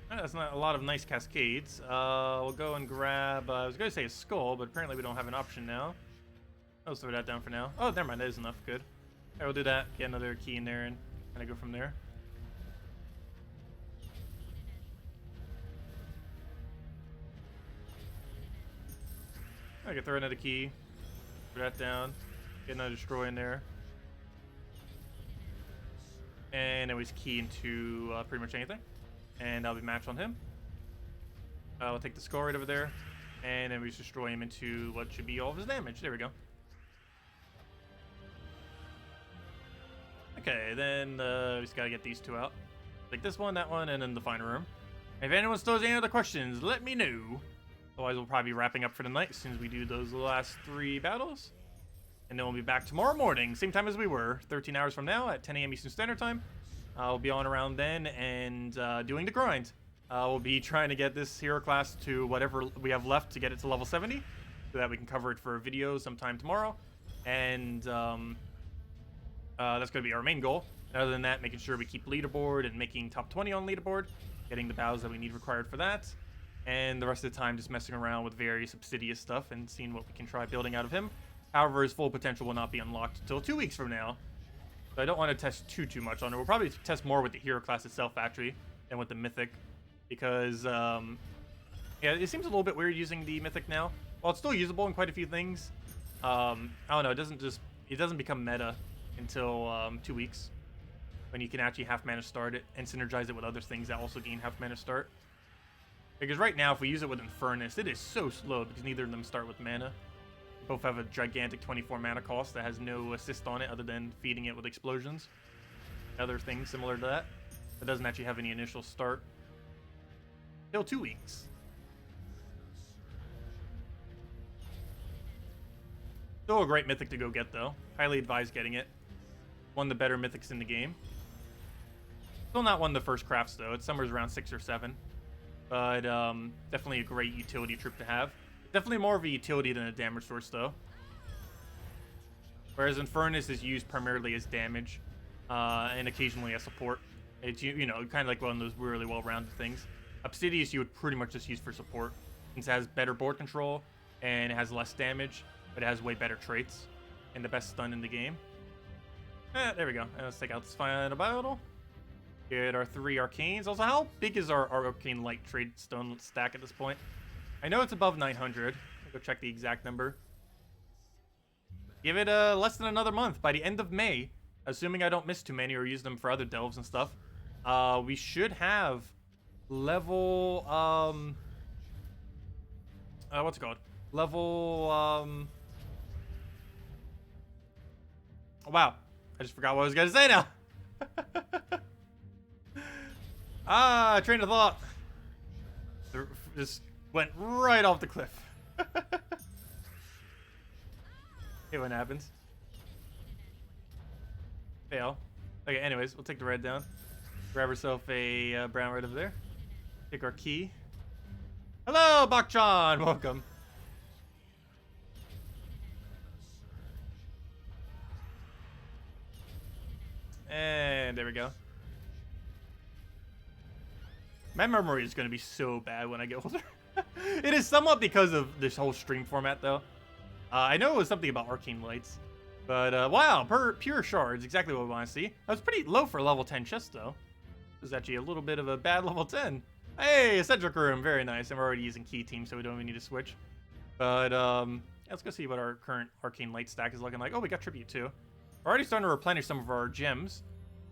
That's not a lot of nice cascades. We'll go and grab, I was going to say a skull, but apparently we don't have an option now. I'll throw that down for now. Oh, never mind, that is enough. Good. Alright, we'll do that. Get another key in there and kind of go from there. I can throw another key. Throw that down. Getting a destroy in there. And then we just key into pretty much anything. And that'll be matched on him. We'll take the skull right over there. And then we just destroy him into what should be all of his damage. There we go. Okay, then we just gotta get these two out. Like this one, that one, and then the final room. If anyone still has any other questions, let me know. Otherwise, we'll probably be wrapping up for the night as soon as we do those last 3 battles. And then we'll be back tomorrow morning, same time as we were, 13 hours from now at 10 a.m. Eastern Standard Time. We'll be on around then and doing the grind. We'll be trying to get this hero class to whatever we have left to get it to level 70, so that we can cover it for a video sometime tomorrow. And that's going to be our main goal. And other than that, making sure we keep leaderboard and making top 20 on leaderboard, getting the battles that we need required for that. And the rest of the time just messing around with various Obsidius stuff and seeing what we can try building out of him. However, his full potential will not be unlocked until 2 weeks from now. So I don't want to test too much on it. We'll probably test more with the hero class itself, actually, than with the Mythic. Because, yeah, it seems a little bit weird using the Mythic now. While it's still usable in quite a few things, I don't know, it doesn't become meta until 2 weeks. When you can actually half mana start it and synergize it with other things that also gain half mana start. Because right now, if we use it with Infernus, it is so slow because neither of them start with mana. Both have a gigantic 24 mana cost that has no assist on it other than feeding it with explosions. Other things similar to that. It doesn't actually have any initial start. Till 2 weeks. Still a great Mythic to go get, though. Highly advise getting it. One of the better Mythics in the game. Still not one of the first crafts, though. It's somewhere around 6 or 7. But definitely a great utility troop to have. Definitely more of a utility than a damage source, though. Whereas Infernus is used primarily as damage and occasionally as support. It's, you know, kind of like one of those really well-rounded things. Obsidius you would pretty much just use for support, since it has better board control and it has less damage, but it has way better traits and the best stun in the game. There we go. Let's take out this final battle. Get our 3 arcanes. Also, how big is our arcane light trade stone stack at this point? I know it's above 900. I'll go check the exact number. Give it less than another month. By the end of May, assuming I don't miss too many or use them for other delves and stuff, we should have level what's it called? Level oh, wow. I just forgot what I was gonna say now. Train of thought. Just went right off the cliff. Hey, what happens? Fail. Okay, anyways, we'll take the red down. Grab ourselves a brown right over there. Take our key. Hello, Bakchan! Welcome. And there we go. My memory is going to be so bad when I get older. It is somewhat because of this whole stream format, though. I know it was something about arcane lights. But, wow, pure shards, exactly what we want to see. That was pretty low for level 10 chest, though. It was actually a little bit of a bad level 10. Hey, a Cedric room, very nice. And we're already using key team, so we don't even need to switch. But, yeah, let's go see what our current arcane light stack is looking like. Oh, we got tribute, too. We're already starting to replenish some of our gems.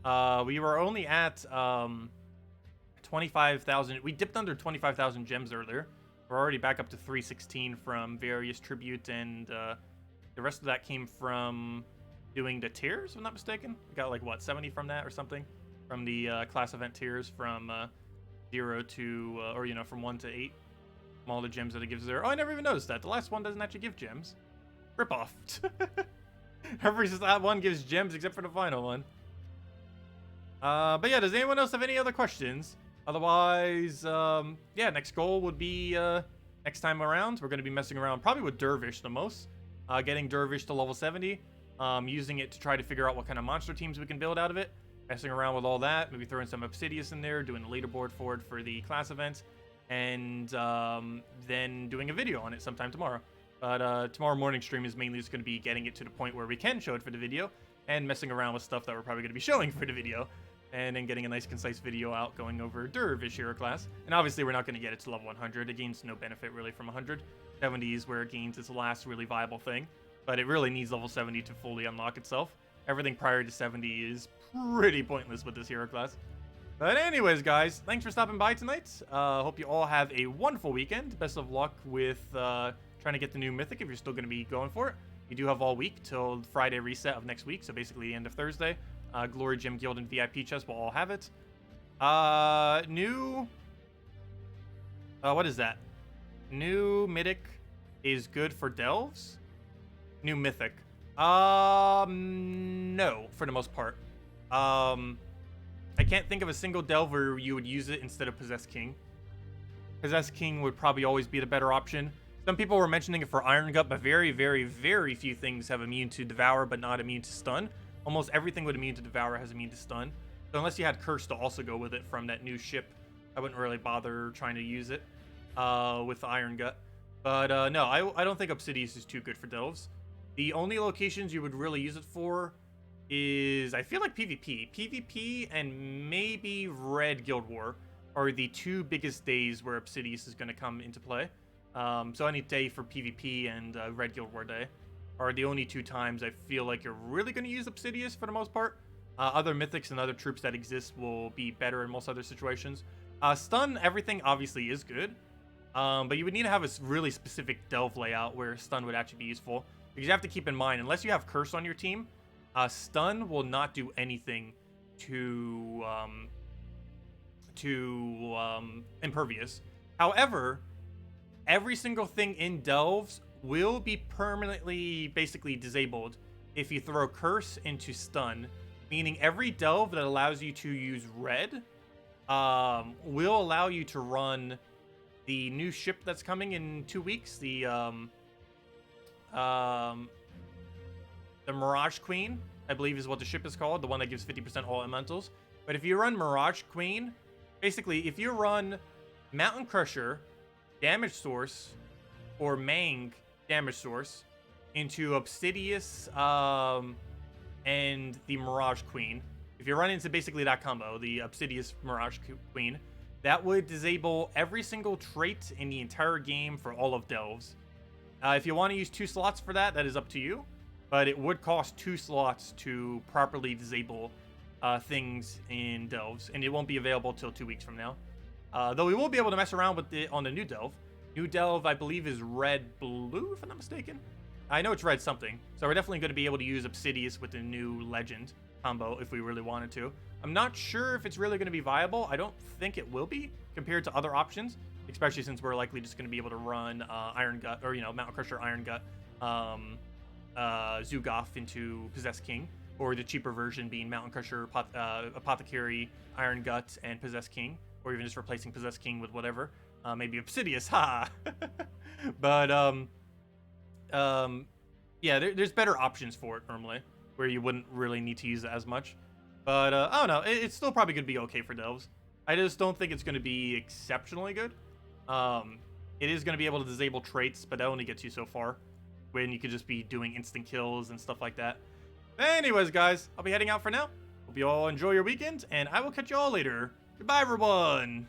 We were only at, 25,000. We dipped under 25,000 gems earlier. We're already back up to 316 from various tribute, and the rest of that came from doing the tiers, if I'm not mistaken. We got like, what, 70 from that or something? From the class event tiers from 0 to, or, you know, from 1 to 8. From all the gems that it gives there. Oh, I never even noticed that. The last one doesn't actually give gems. Rip off. Every that one gives gems except for the final one. But yeah, does anyone else have any other questions? Otherwise, yeah, next goal would be, next time around, we're going to be messing around probably with Dervish the most. Getting Dervish to level 70, using it to try to figure out what kind of monster teams we can build out of it. Messing around with all that, maybe throwing some Obsidius in there, doing the leaderboard for it for the class event, and then doing a video on it sometime tomorrow. But tomorrow morning stream is mainly just going to be getting it to the point where we can show it for the video, and messing around with stuff that we're probably going to be showing for the video. And then getting a nice, concise video out going over Dervish hero class. And obviously, we're not going to get it to level 100. It gains no benefit, really, from 100. 70 is where it gains its last really viable thing. but it really needs level 70 to fully unlock itself. Everything prior to 70 is pretty pointless with this hero class. But anyways, guys, thanks for stopping by tonight. Hope you all have a wonderful weekend. Best of luck with trying to get the new Mythic if you're still going to be going for it. You do have all week till Friday reset of next week, so basically the end of Thursday. Glory Gem Guild and VIP chest will all have it. What is that? New Mythic is good for Delves? New Mythic. No, for the most part. I can't think of a single delve where you would use it instead of Possessed King. Possessed King would probably always be the better option. Some people were mentioning it for Iron Gut, but very, very, very few things have immune to Devour, but not immune to Stun. Almost everything with immune to Devour has immune to Stun. So unless you had Curse to also go with it from that new ship, I wouldn't really bother trying to use it with Iron Gut. But no, I don't think Obsidius is too good for delves. The only locations you would really use it for is, I feel like PvP. PvP and maybe Red Guild War are the two biggest days where Obsidius is going to come into play. So any day for PvP and Red Guild War Day are the only two times I feel like you're really going to use Obsidius for the most part. Other mythics and other troops that exist will be better in most other situations. Stun, everything obviously is good. But you would need to have a really specific delve layout where stun would actually be useful. Because you have to keep in mind, unless you have Curse on your team, stun will not do anything to Impervious. However, every single thing in delves will be permanently basically disabled if you throw Curse into stun, meaning every delve that allows you to use red will allow you to run the new ship that's coming in 2 weeks, the Mirage Queen, I believe is what the ship is called, the one that gives 50% all elementals. But if you run Mirage Queen, basically if you run Mountain Crusher, Damage Source, or Mang Damage Source into Obsidius and the Mirage Queen, if you run into basically that combo, the Obsidius Mirage Queen, that would disable every single trait in the entire game for all of delves. If you want to use 2 slots for that, that is up to you. But it would cost 2 slots to properly disable things in delves, and it won't be available till 2 weeks from now. Though we will be able to mess around with it on the new delve. New delve, I believe, is red-blue, if I'm not mistaken. I know it's red something, so we're definitely going to be able to use Obsidius with the new legend combo if we really wanted to. I'm not sure if it's really going to be viable. I don't think it will be compared to other options, especially since we're likely just going to be able to run Iron Gut, or, Mountain Crusher, Iron Gut, Zugoff into Possessed King, or the cheaper version being Mountain Crusher, Apothecary, Iron Gut, and Possessed King, or even just replacing Possessed King with whatever, maybe Obsidius, ha! But, yeah, there's better options for it normally, where you wouldn't really need to use it as much. But, I don't know, it's still probably going to be okay for delves. I just don't think it's going to be exceptionally good. It is going to be able to disable traits, but that only gets you so far, when you could just be doing instant kills and stuff like that. Anyways, guys, I'll be heading out for now. Hope you all enjoy your weekend, and I will catch you all later. Goodbye, everyone!